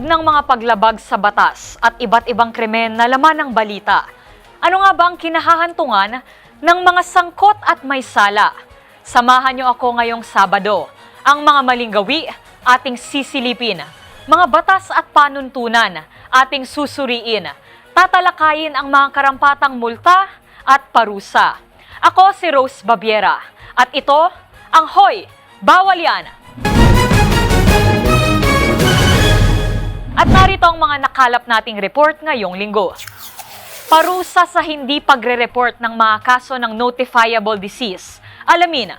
ng mga paglabag sa batas at iba't ibang krimen na laman ng balita, ano nga ba ang kinahahantungan ng mga sangkot at may sala? Samahan niyo ako ngayong Sabado. Ang mga maling gawi, ating sisilipin. Mga batas at panuntunan, ating susuriin. Tatalakayin ang mga karampatang multa at parusa. Ako si Rose Babiera. At ito, ang Hoy! Bawal Yan! At narito ang mga nakalap nating report ngayong linggo. Parusa sa hindi pagre-report ng mga kaso ng notifiable disease. Alamin,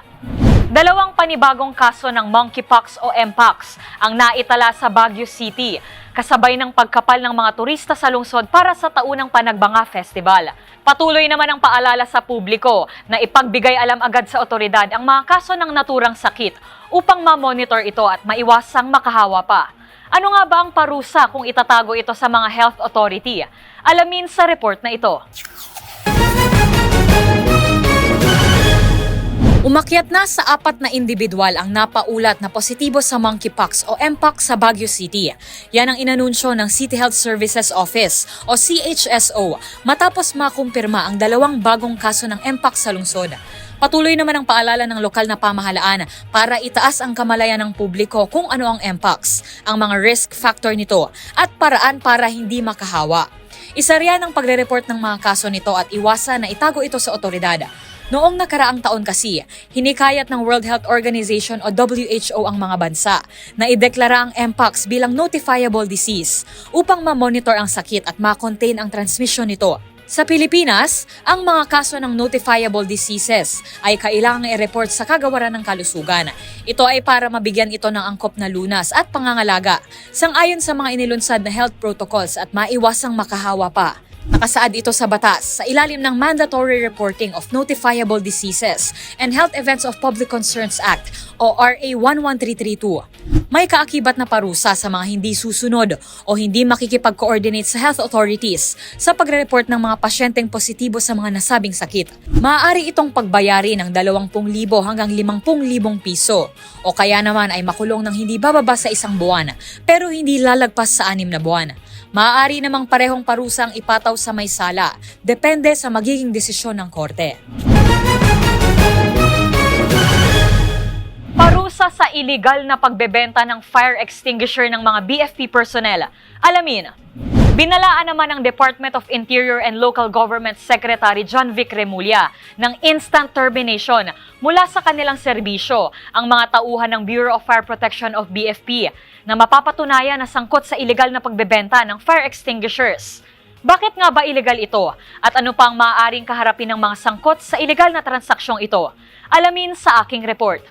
2 panibagong kaso ng monkeypox o mpox ang naitala sa Baguio City, kasabay ng pagkapal ng mga turista sa lungsod para sa taunang Panagbanga Festival. Patuloy naman ang paalala sa publiko na ipagbigay alam agad sa otoridad ang mga kaso ng naturang sakit upang ma-monitor ito at maiwasang makahawa pa. Ano nga ba ang parusa kung itatago ito sa mga health authority? Alamin sa report na ito. Umakyat na sa 4 na individual ang napaulat na positibo sa monkeypox o mpox sa Baguio City. Yan ang inanunsyo ng City Health Services Office o CHSO matapos makumpirma ang 2 bagong kaso ng mpox sa lungsod. Patuloy naman ang paalala ng lokal na pamahalaan para itaas ang kamalayan ng publiko kung ano ang mpox, ang mga risk factor nito at paraan para hindi makahawa. Isa riyan ang pagre-report ng mga kaso nito at iwasan na itago ito sa otoridad. Noong nakaraang taon kasi, hinikayat ng World Health Organization o WHO ang mga bansa na ideklara ang mpox bilang notifiable disease upang ma-monitor ang sakit at ma-contain ang transmission nito. Sa Pilipinas, ang mga kaso ng notifiable diseases ay kailangang i-report sa Kagawaran ng Kalusugan. Ito ay para mabigyan ito ng angkop na lunas at pangangalaga, sang-ayon sa mga inilunsad na health protocols at maiwasang makahawa pa. Nakasaad ito sa batas sa ilalim ng Mandatory Reporting of Notifiable Diseases and Health Events of Public Concerns Act o RA 11332. May kaakibat na parusa sa mga hindi susunod o hindi makikipag-coordinate sa health authorities sa pagre-report ng mga pasyenteng positibo sa mga nasabing sakit. Maaari itong pagbayari ng 20,000 hanggang 50,000 piso o kaya naman ay makulong ng hindi bababa sa 1 buwan pero hindi lalagpas sa 6 na buwan. Maaari namang parehong parusa ang ipataw sa may sala, depende sa magiging desisyon ng korte. Parusa sa iligal na pagbebenta ng fire extinguisher ng mga BFP personnel. Alamin, binalaan naman ng Department of Interior and Local Government Secretary John Vic Remulla ng instant termination mula sa kanilang serbisyo ang mga tauhan ng Bureau of Fire Protection of BFP na mapapatunayan na sangkot sa iligal na pagbebenta ng fire extinguishers. Bakit nga ba iligal ito? At ano pa ang maaaring kaharapin ng mga sangkot sa iligal na transaksyong ito? Alamin sa aking report.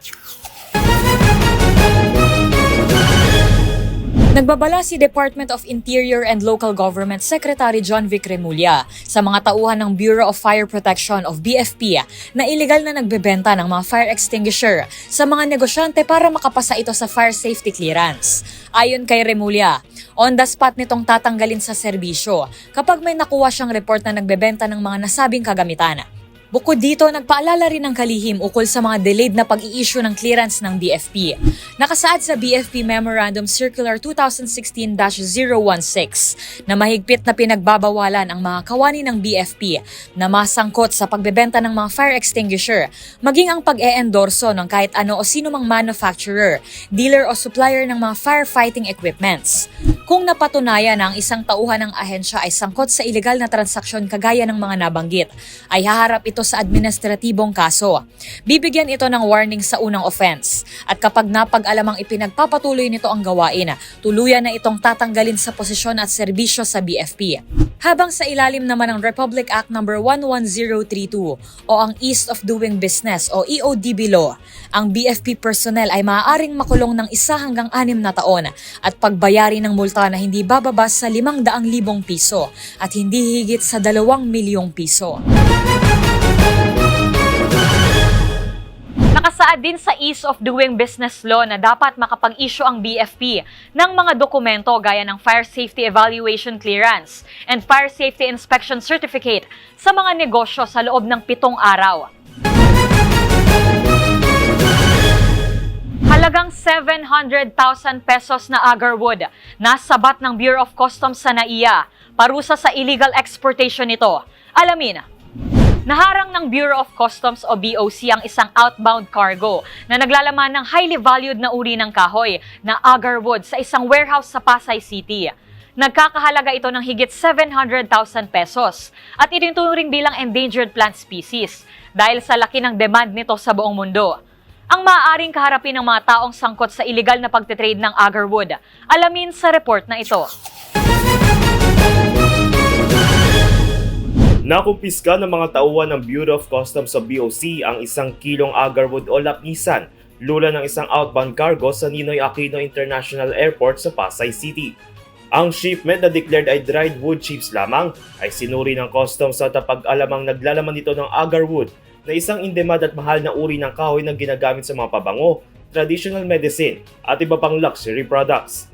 Nagbabala si Department of Interior and Local Government Secretary John Vic Remulla sa mga tauhan ng Bureau of Fire Protection of BFP na iligal na nagbebenta ng mga fire extinguisher sa mga negosyante para makapasa ito sa fire safety clearance. Ayon kay Remulla, on the spot nitong tatanggalin sa serbisyo kapag may nakuha siyang report na nagbebenta ng mga nasabing kagamitan. Bukod dito, nagpaalala rin ng kalihim ukol sa mga delayed na pag-i-issue ng clearance ng BFP. Nakasaad sa BFP Memorandum Circular 2016-016 na mahigpit na pinagbabawalan ang mga kawani ng BFP na masangkot sa pagbebenta ng mga fire extinguisher, maging ang pag-e-endorso ng kahit ano o sino mang manufacturer, dealer o supplier ng mga firefighting equipments. Kung napatunayan na ang isang tauhan ng ahensya ay sangkot sa iligal na transaksyon kagaya ng mga nabanggit, ay haharap ito sa administratibong kaso. Bibigyan ito ng warning sa unang offense. At kapag napag-alamang ipinagpapatuloy nito ang gawain, tuluyan na itong tatanggalin sa posisyon at serbisyo sa BFP. Habang sa ilalim naman ng Republic Act No. 11032 o ang Ease of Doing Business o EODB Law, ang BFP personnel ay maaaring makulong ng 1 hanggang 6 na taon at pagbayari ng multa na hindi bababa sa 500,000 piso at hindi higit sa 2 milyong piso. Nakasaad din sa Ease of Doing Business Law na dapat makapag-issue ang BFP ng mga dokumento gaya ng Fire Safety Evaluation Clearance and Fire Safety Inspection Certificate sa mga negosyo sa loob ng 7 araw. Halagang 700,000 pesos na agarwood na sabat ng Bureau of Customs sa NAIA, parusa sa illegal exportation nito. Alamin. Naharang ng Bureau of Customs o BOC ang isang outbound cargo na naglalaman ng highly valued na uri ng kahoy na agarwood sa isang warehouse sa Pasay City. Nagkakahalaga ito ng higit 700,000 pesos at itinuturing bilang endangered plant species dahil sa laki ng demand nito sa buong mundo. Ang maaaring kaharapin ng mga taong sangkot sa illegal na pagtitrade ng agarwood, alamin sa report na ito. Nakumpiska ng mga tauhan ng Bureau of Customs o BOC ang 1 kilong agarwood o lapisan lula ng isang outbound cargo sa Ninoy Aquino International Airport sa Pasay City. Ang shipment na declared ay dried wood chips lamang ay sinuri ng customs sa tapag-alamang naglalaman nito ng agarwood na isang in-demand at mahal na uri ng kahoy na ginagamit sa mga pabango, traditional medicine at iba pang luxury products.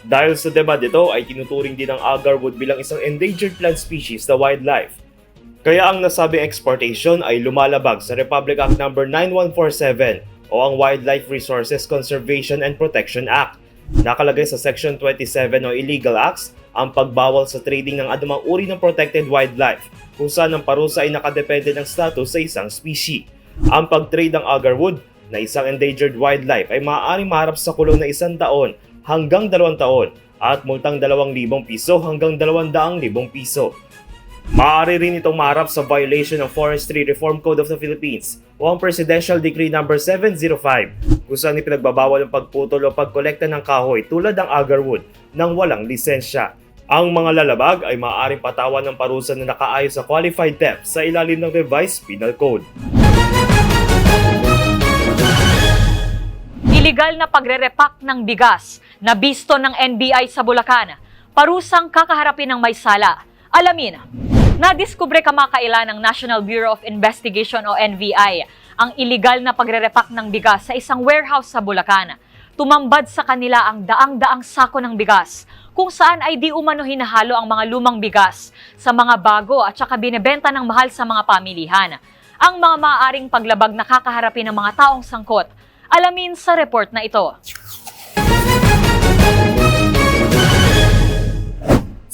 Dahil sa demand ito ay tinuturing din ang agarwood bilang isang endangered plant species na wildlife. Kaya ang nasabing exportation ay lumalabag sa Republic Act No. 9147 o ang Wildlife Resources Conservation and Protection Act. Nakalagay sa Section 27 o Illegal Acts ang pagbawal sa trading ng anumang uri ng protected wildlife kung saan ang parusa ay nakadepende ng status sa isang species. Ang pag-trade ng agarwood na isang endangered wildlife ay maaaring maharap sa kulong na 1 taon hanggang 2 taon at multang 2,000 piso hanggang 200,000 piso. Maaari rin itong maharap sa violation ng Forestry Reform Code of the Philippines o ang Presidential Decree No. 705 kung saan ipinagbabawal ang pagputol o pagkolekta ng kahoy tulad ng agarwood nang walang lisensya. Ang mga lalabag ay maaaring patawan ng parusa na nakaayon sa qualified theft sa ilalim ng Revised Penal Code. Illegal na pagre-repack ng bigas na bisto ng NBI sa Bulacan, parusang kakaharapin ng may sala. Alamin. Nadiskubre kamakailan ng National Bureau of Investigation o NBI ang illegal na pagre-repack ng bigas sa isang warehouse sa Bulacan. Tumambad sa kanila ang daang-daang sako ng bigas kung saan ay di umano hinahalo ang mga lumang bigas sa mga bago at saka binebenta ng mahal sa mga pamilihan. Ang mga maaaring paglabag na kakaharapin ng mga taong sangkot, alamin sa report na ito.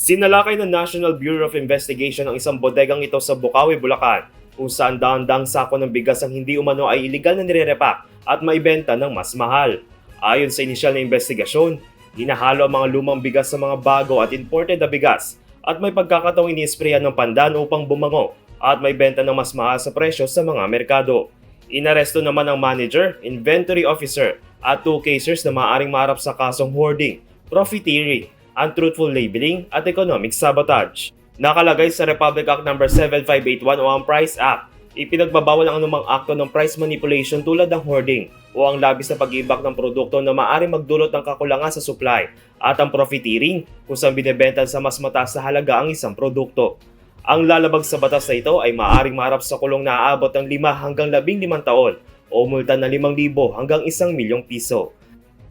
Sinalakay ng National Bureau of Investigation ang isang bodegang ito sa Bukawi, Bulacan, kung saan daang-daang sako ng bigas ang hindi umano ay iligal na nire-repack at maibenta ng mas mahal. Ayon sa inisyal na investigasyon, hinahalo ang mga lumang bigas sa mga bago at imported na bigas at may pagkakataong iniisprehan ng pandan upang bumango at may benta ng mas mahal sa presyo sa mga merkado. Inaresto naman ang manager, inventory officer at 2 casers na maaaring maharap sa kasong hoarding, profiteering, untruthful labeling at economic sabotage. Nakalagay sa Republic Act No. 7581 o ang Price Act. Ipinagbabawal ang anumang akto ng price manipulation tulad ng hoarding o ang labis na pag-iimbak ng produkto na maaaring magdulot ng kakulangan sa supply at ang profiteering kung saan binebenta sa mas mataas na halaga ang isang produkto. Ang lalabag sa batas na ito ay maaaring maharap sa kulong na aabot ng 5 hanggang 15 taon o multa na 5,000 hanggang 1,000,000 piso.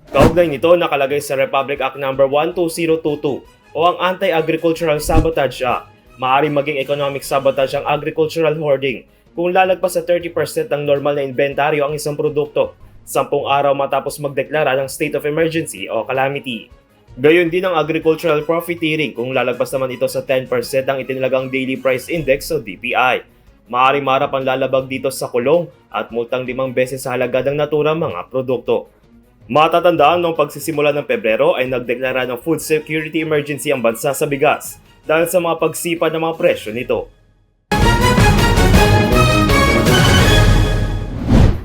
Kaugnay nito nakalagay sa Republic Act No. 12022 o ang Anti-Agricultural Sabotage Act. Maaaring maging economic sabotage ang agricultural hoarding kung lalagpas sa 30% ng normal na inventaryo ang isang produkto 10 araw matapos magdeklara ng state of emergency o calamity. Gayon din ang agricultural profiteering kung lalagpas naman ito sa 10% ang itinilagang Daily Price Index o DPI. Maaaring maharap ang lalabag dito sa kulong at multang 5 beses sa halaga ng naturang mga produkto. Matatandaan noong pagsisimula ng Pebrero ay nagdeklara ng food security emergency ang bansa sa bigas dahil sa mga pagsipad ng mga presyo nito.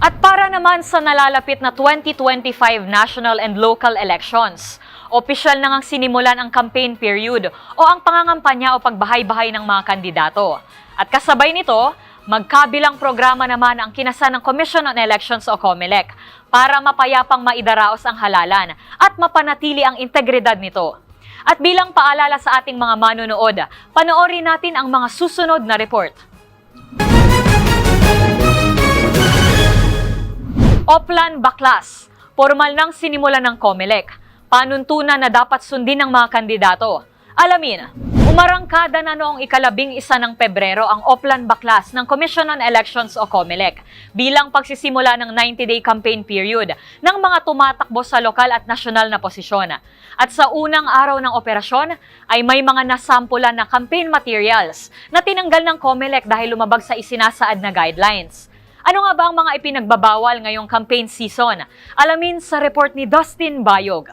At para naman sa nalalapit na 2025 national and local elections, opisyal na ngang sinimulan ang campaign period o ang pangangampanya o pagbahay-bahay ng mga kandidato. At kasabay nito, magkabilang programa naman ang kinasa ng Commission on Elections o COMELEC para mapayapang maidaraos ang halalan at mapanatili ang integridad nito. At bilang paalala sa ating mga manonood, panoorin natin ang mga susunod na report. Oplan Baklas, formal nang sinimulan ng COMELEC, panuntunan na dapat sundin ng mga kandidato. Alamin. Umarangkada na noong ika-11 ng Pebrero ang Oplan Baklas ng Commission on Elections o COMELEC bilang pagsisimula ng 90-day campaign period ng mga tumatakbo sa lokal at nasyonal na posisyon. At sa unang araw ng operasyon ay may mga nasampulan na campaign materials na tinanggal ng COMELEC dahil lumabag sa isinasaad na guidelines. Ano nga ba ang mga ipinagbabawal ngayong campaign season? Alamin sa report ni Dustin Bayog.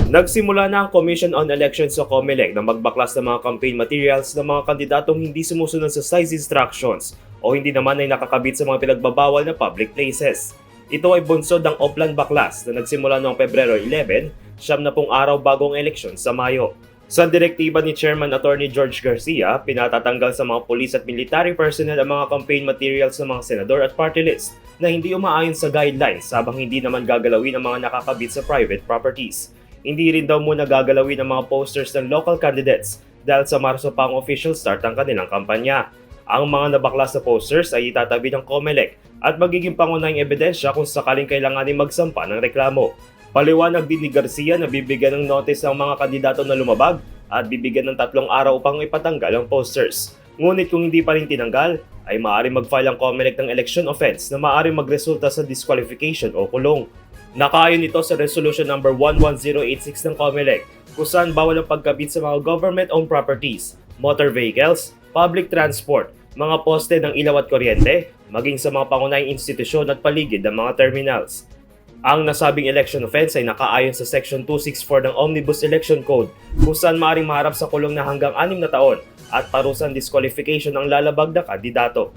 Nagsimula na ang Commission on Elections o COMELEC na magbaklas ng mga campaign materials ng mga kandidatong hindi sumusunod sa size instructions o hindi naman ay nakakabit sa mga pinagbabawal na public places. Ito ay bunsod ng Oplan Baklas na nagsimula noong Pebrero 11, 70 araw bagong eleksyon sa Mayo. Sa direktiba ni Chairman Attorney George Garcia, pinatatanggal sa mga pulis at military personnel ang mga campaign materials ng mga senador at party list na hindi umaayon sa guidelines habang hindi naman gagalawin ang mga nakakabit sa private properties. Hindi rin daw muna gagalawin ang mga posters ng local candidates dahil sa Marso pa ang official start ang kanilang kampanya. Ang mga nabaklas na posters ay itatabi ng COMELEC at magiging pangunahing ebidensya kung sakaling kailanganin magsampa ng reklamo. Paliwanag din ni Garcia na bibigyan ng notice ang mga kandidato na lumabag at bibigyan ng 3 araw upang ipatanggal ang posters. Ngunit kung hindi pa rin tinanggal, ay maaaring mag-file ang COMELEC ng election offense na maaaring magresulta sa disqualification o kulong. Nakaayon ito sa Resolution No. 11086 ng COMELEC kung saan bawal ang pagkabit sa mga government-owned properties, motor vehicles, public transport, mga poste ng ilaw at kuryente, maging sa mga pangunahing institusyon at paligid ng mga terminals. Ang nasabing election offense ay nakaayon sa Section 264 ng Omnibus Election Code kung saan maaaring maharap sa kulong na hanggang 6 na taon at parusang disqualification ng lalabag na kandidato.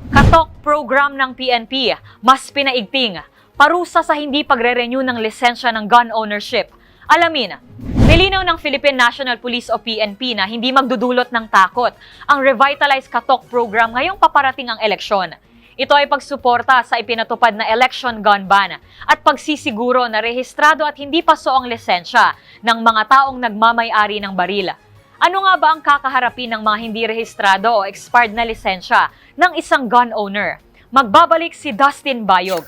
Katok program ng PNP, mas pinaigting, parusa sa hindi pagre-renew ng lisensya ng gun ownership. Alamin, nilinaw ng Philippine National Police o PNP na hindi magdudulot ng takot ang revitalized Katok program ngayong paparating ang eleksyon. Ito ay pagsuporta sa ipinatupad na election gun ban at pagsisiguro na rehistrado at hindi paso ang lisensya ng mga taong nagmamay-ari ng baril. Ano nga ba ang kakaharapin ng mga hindi rehistrado o expired na lisensya ng isang gun owner? Magbabalik si Dustin Bayog.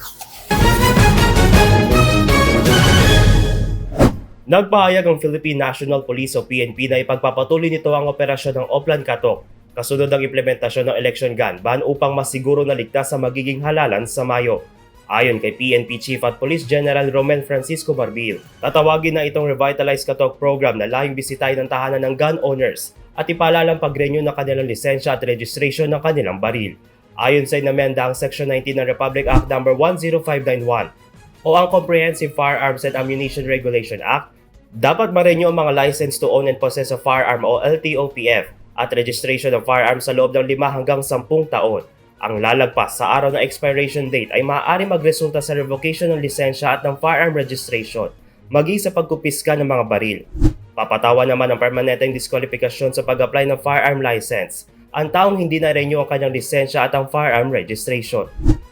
Nagpahayag ang Philippine National Police o PNP na ipagpapatuloy nito ang operasyon ng Oplan Katok kasunod ang implementasyon ng election gun ban upang masiguro na ligtas sa magiging halalan sa Mayo. Ayon kay PNP Chief at Police General Roman Francisco Marbil, tatawagin na itong Revitalized Katok program na layong bisitahin ng tahanan ng gun owners at ipalalang pag-renew ng kanilang lisensya at registration ng kanilang baril. Ayon sa inamenda ang Section 19 ng Republic Act No. 10591 o ang Comprehensive Firearms and Ammunition Regulation Act, dapat ma-renew ang mga license to own and possess a firearm o LTOPF at registration ng firearms sa loob ng 5 hanggang 10 taon. Ang lalagpas sa araw ng expiration date ay maaari magresulta sa revocation ng lisensya at ng firearm registration, maging sa pagkupiska ng mga baril. Papatawan naman ang permanenteng diskwalifikasyon sa pag-apply ng firearm license ang taong hindi na-renew ang kanyang lisensya at ang firearm registration.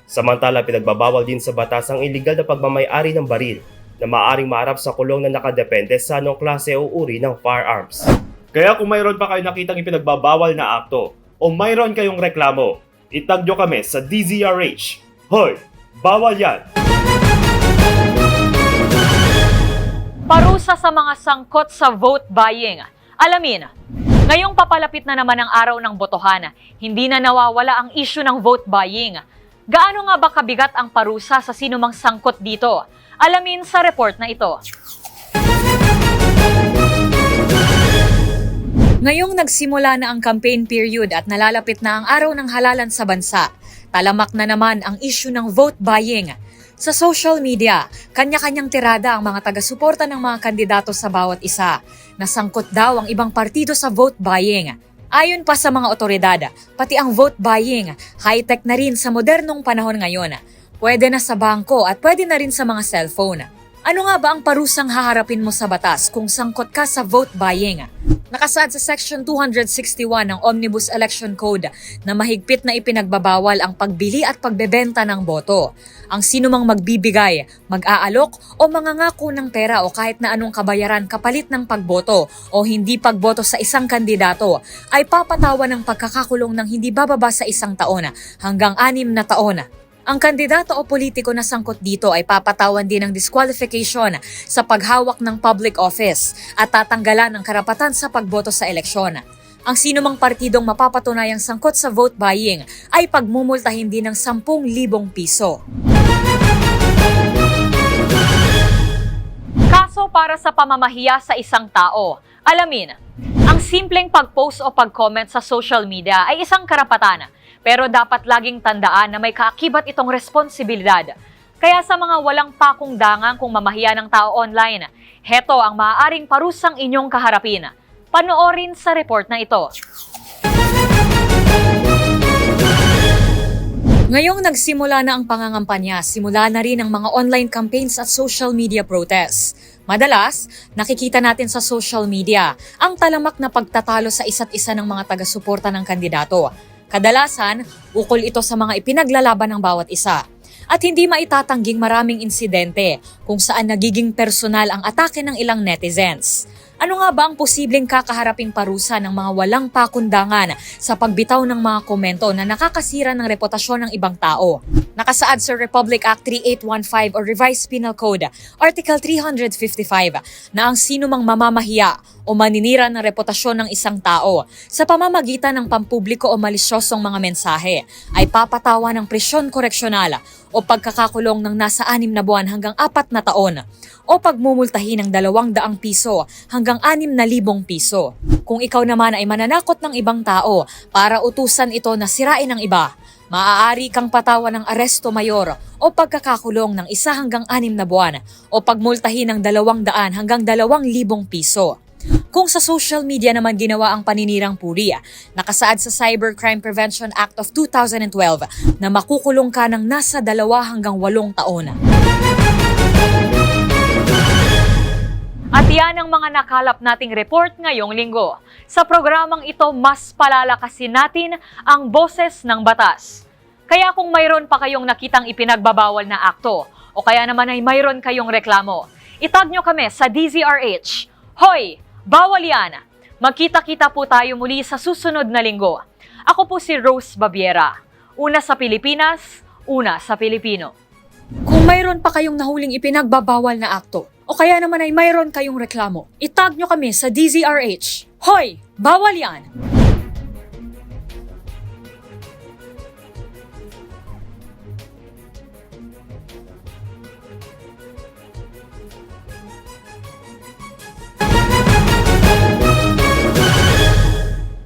Samantala, pinagbabawal din sa batas ang illegal na pagmamay-ari ng baril na maaaring maharap sa kulong na nakadepende sa anong klase o uri ng firearms. Kaya kung mayroon pa kayo nakitang ipinagbabawal na akto o mayroon kayong reklamo, itag nyo kami sa DZRH. Hoy! Bawal yan! Parusa sa mga sangkot sa vote buying. Alamin, ngayong papalapit na naman ang araw ng botohan, hindi na nawawala ang issue ng vote buying. Gaano nga ba kabigat ang parusa sa sinumang sangkot dito? Alamin sa report na ito. Ngayong nagsimula na ang campaign period at nalalapit na ang araw ng halalan sa bansa, talamak na naman ang issue ng vote buying. Sa social media, kanya-kanyang tirada ang mga taga-suporta ng mga kandidato sa bawat isa. Nasangkot daw ang ibang partido sa vote buying. Ayon pa sa mga otoridad, pati ang vote buying, high-tech na rin sa modernong panahon ngayon. Pwede na sa bangko at pwede na rin sa mga cellphone. Ano nga ba ang parusang haharapin mo sa batas kung sangkot ka sa vote buying? Nakasaad sa Section 261 ng Omnibus Election Code na mahigpit na ipinagbabawal ang pagbili at pagbebenta ng boto. Ang sinumang magbibigay, mag-aalok o mangangako ng pera o kahit na anong kabayaran kapalit ng pagboto o hindi pagboto sa isang kandidato ay papatawan ng pagkakakulong ng hindi bababa sa 1 taon hanggang 6 na taon. Ang kandidato o politiko na sangkot dito ay papatawan din ng disqualification sa paghawak ng public office at tatanggalan ng karapatan sa pagboto sa eleksyon. Ang sinumang partidong mapapatunayang sangkot sa vote buying ay pagmumultahin din ng 10,000 piso. Kaso para sa pamamahiya sa isang tao. Alamin, ang simpleng pag-post o pag-comment sa social media ay isang karapatan, pero dapat laging tandaan na may kaakibat itong responsibilidad. Kaya sa mga walang pakungdangan kung mamahiya ng tao online, heto ang maaaring parusang inyong kaharapin. Panoorin sa report na ito. Ngayong nagsimula na ang pangangampanya, simula na rin ang mga online campaigns at social media protests. Madalas, nakikita natin sa social media ang talamak na pagtatalo sa isa't isa ng mga taga-suporta ng kandidato. Kadalasan, ukol ito sa mga ipinaglalaban ng bawat isa. At hindi maitatangging maraming insidente kung saan nagiging personal ang atake ng ilang netizens. Ano nga ba ang posibleng kakaharaping parusa ng mga walang pakundangan sa pagbitaw ng mga komento na nakakasira ng reputasyon ng ibang tao? Nakasaad sa Republic Act 3815 o Revised Penal Code, Article 355, na ang sinumang mamamahiya o maninira ng reputasyon ng isang tao sa pamamagitan ng pampubliko o malisyosong mga mensahe ay papatawa ng presyon koreksyonal o pagkakakulong ng nasa 6 na buwan hanggang 4 na taon o pagmumultahin ng 200 piso hanggang 6,000 piso. Kung ikaw naman ay mananakot ng ibang tao para utusan ito na sirain ng iba, maaari kang patawan ng aresto mayor o pagkakakulong ng 1 hanggang 6 na buwan o pagmultahin ng 200 hanggang 2,000 piso. Kung sa social media naman ginawa ang paninirang puri, nakasaad sa Cybercrime Prevention Act of 2012 na makukulong ka ng nasa 2 hanggang 8 taon. At yan ang mga nakalap nating report ngayong linggo. Sa programang ito, mas palalakasin natin ang boses ng batas. Kaya kung mayroon pa kayong nakitang ipinagbabawal na akto o kaya naman ay mayroon kayong reklamo, itag nyo kami sa DZRH. Hoy! Bawal yan! Magkita-kita po tayo muli sa susunod na linggo. Ako po si Rose Babiera. Una sa Pilipinas, una sa Pilipino. Kung mayroon pa kayong nahuling ipinagbabawal na akto, o kaya naman ay mayroon kayong reklamo, itag nyo kami sa DZRH. Hoy! Bawal yan!